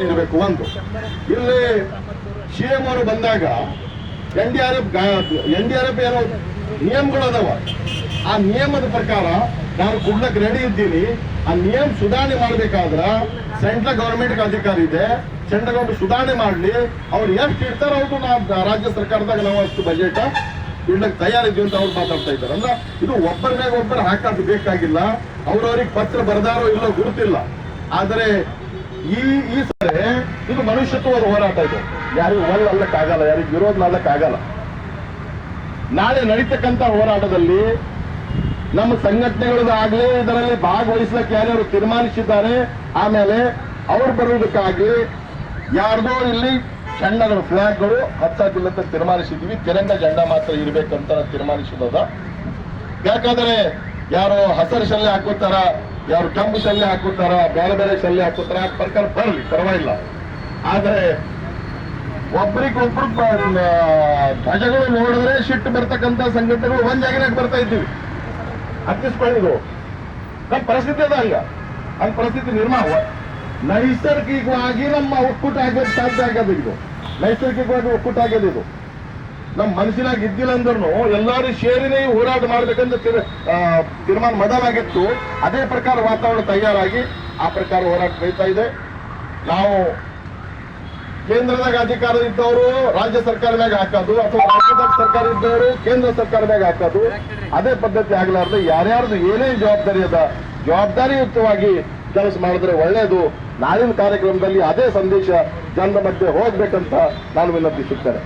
ಇರಬೇಕು ಒಂದು. ಇಲ್ಲಿ ಸಿಎಂ ಅವರು ಬಂದಾಗ NDRF ಏನೋ ನಿಯಮಗಳು ಅದಾವ. ಆ ನಿಯಮದ ಪ್ರಕಾರ ನಾನು ಕೊಡ್ಲಕ್ಕೆ ರೆಡಿ ಇದ್ದೀನಿ. ಆ ನಿಯಮ ಸುಧಾರಣೆ ಮಾಡ್ಬೇಕಾದ್ರ ಸೆಂಟ್ರಲ್ ಗವರ್ಮೆಂಟ್ ಅಧಿಕಾರ ಇದೆ, ಸೆಂಟ್ರಲ್ ಗವರ್ಮೆಂಟ್ ಸುಧಾರಣೆ ಮಾಡ್ಲಿ. ಅವ್ರು ಎಷ್ಟು ಇಡ್ತಾರ ಅವ್ರು ನಾವು ರಾಜ್ಯ ಸರ್ಕಾರದಾಗ ನಾವು ಅಷ್ಟು ಬಜೆಟ್ ಇಡ್ಲಕ್ಕೆ ತಯಾರಿದ್ವಿ ಅಂತ ಅವ್ರು ಮಾತಾಡ್ತಾ ಇದ್ದಾರೆ. ಅಂದ್ರೆ ಇದು ಒಬ್ಬರ ಮೇಲೆ ಒಬ್ಬರು ಹಾಕೋದು ಬೇಕಾಗಿಲ್ಲ. ಅವ್ರವ್ರಿಗೆ ಪತ್ರ ಬರೆದಾರೋ ಇಲ್ಲೋ ಗುರುತಿಲ್ಲ. ಆದರೆ ಈ ಸರಿ ಇದು ಮನುಷ್ಯತ್ವದ ಹೋರಾಟ ಇದೆ. ಯಾರಿಗೂ ಒಲ್ಲಕ್ಕಾಗಲ್ಲ, ಯಾರಿಗೆ ವಿರೋಧ ಮಾಡ್ಲಿಕ್ಕಾಗಲ್ಲ. ನಾಳೆ ನಡೀತಕ್ಕಂಥ ಹೋರಾಟದಲ್ಲಿ ನಮ್ಮ ಸಂಘಟನೆಗಳಾಗ್ಲಿ ಇದರಲ್ಲಿ ಭಾಗವಹಿಸ್ಲಿಕ್ಕೆ ಯಾರ್ಯಾರು ತೀರ್ಮಾನಿಸಿದ್ದಾರೆ, ಆಮೇಲೆ ಅವ್ರು ಬರುವುದಕ್ಕಾಗಿ ಯಾರ್ದೋ ಇಲ್ಲಿ ಜೆಂಡಾಗಳು ಫ್ಲಾಗ್ಗಳು ಹಚ್ಚಕ್ಕಿಲ್ಲ ಅಂತ ತೀರ್ಮಾನಿಸಿದ್ವಿ. ತಿರಂಗ ಜೆಂಡಾ ಮಾತ್ರ ಇರ್ಬೇಕಂತ ತೀರ್ಮಾನಿಸಿದ. ಯಾಕಂದ್ರೆ ಯಾರು ಹಸಿರು ಶಲ್ಯ ಹಾಕೋತಾರ, ಯಾರು ಕೆಂಪು ಶಲ್ಯ ಹಾಕೋತಾರ, ಬೇರೆ ಬೇರೆ ಶಲ್ಯ ಹಾಕೋತಾರ, ಆ ಪ್ರಕಾರ ಬರಲಿ ಪರವಾಗಿಲ್ಲ. ಆದರೆ ಒಬ್ರಿಗೊಬ್ರು ಧ್ವಜಗಳು ನೋಡಿದ್ರೆ ಸಿಟ್ಟು ಬರ್ತಕ್ಕಂಥ ಸಂಘಟನೆಗಳು ಒಂದ್ ಜಾಗನಾಗ ಬರ್ತಾ ಇದ್ದೀವಿ. ಹತ್ತಿಸ್ಕೊಳ್ಳಿದ್ರು ನಮ್ಮ ಪರಿಸ್ಥಿತಿ ಅದ. ಹಂಗ ಪರಿಸ್ಥಿತಿ ನಿರ್ಮಾಣ ನೈಸರ್ಗಿಕವಾಗಿ ನಮ್ಮ ಒಕ್ಕೂಟ ಆಗೋದು ಸಾಧ್ಯ ಆಗೋದು. ಇದು ನೈಸರ್ಗಿಕವಾಗಿ ಒಕ್ಕೂಟ ಆಗೋದು. ಇದು ನಮ್ಮ ಮನಸ್ಸಿನಾಗ ಇದ್ದಿಲ್ಲ ಅಂದ್ರೂ ಎಲ್ಲರೂ ಸೇರಿನೇ ಹೋರಾಟ ಮಾಡ್ಬೇಕಂತ ತೀರ್ಮಾನ ಮಾಡಲಾಗಿತ್ತು. ಅದೇ ಪ್ರಕಾರ ವಾತಾವರಣ ತಯಾರಾಗಿ ಆ ಪ್ರಕಾರ ಹೋರಾಟ ನಡೀತಾ ಇದೆ. ನಾವು ಕೇಂದ್ರದಾಗ ಅಧಿಕಾರ ಇದ್ದವರು ರಾಜ್ಯ ಸರ್ಕಾರ ಮ್ಯಾಗ ಹಾಕೋದು, ಅಥವಾ ರಾಜ್ಯದಾಗ ಸರ್ಕಾರ ಇದ್ದವರು ಕೇಂದ್ರ ಸರ್ಕಾರ ಮ್ಯಾಗ ಹಾಕೋದು, ಅದೇ ಪದ್ಧತಿ ಆಗ್ಲಾರ್ದು ಯಾರ್ಯಾರ್ದು ಏನೇನು ಜವಾಬ್ದಾರಿ ಅದ ಜವಾಬ್ದಾರಿಯುತವಾಗಿ ಕೆಲಸ ಮಾಡಿದ್ರೆ ಒಳ್ಳೇದು. ನಾಳಿನ ಕಾರ್ಯಕ್ರಮದಲ್ಲಿ ಅದೇ ಸಂದೇಶ ಜನರ ಮಧ್ಯೆ ಹೋಗ್ಬೇಕಂತ ನಾನು ವಿನಂತಿಸುತ್ತೇನೆ.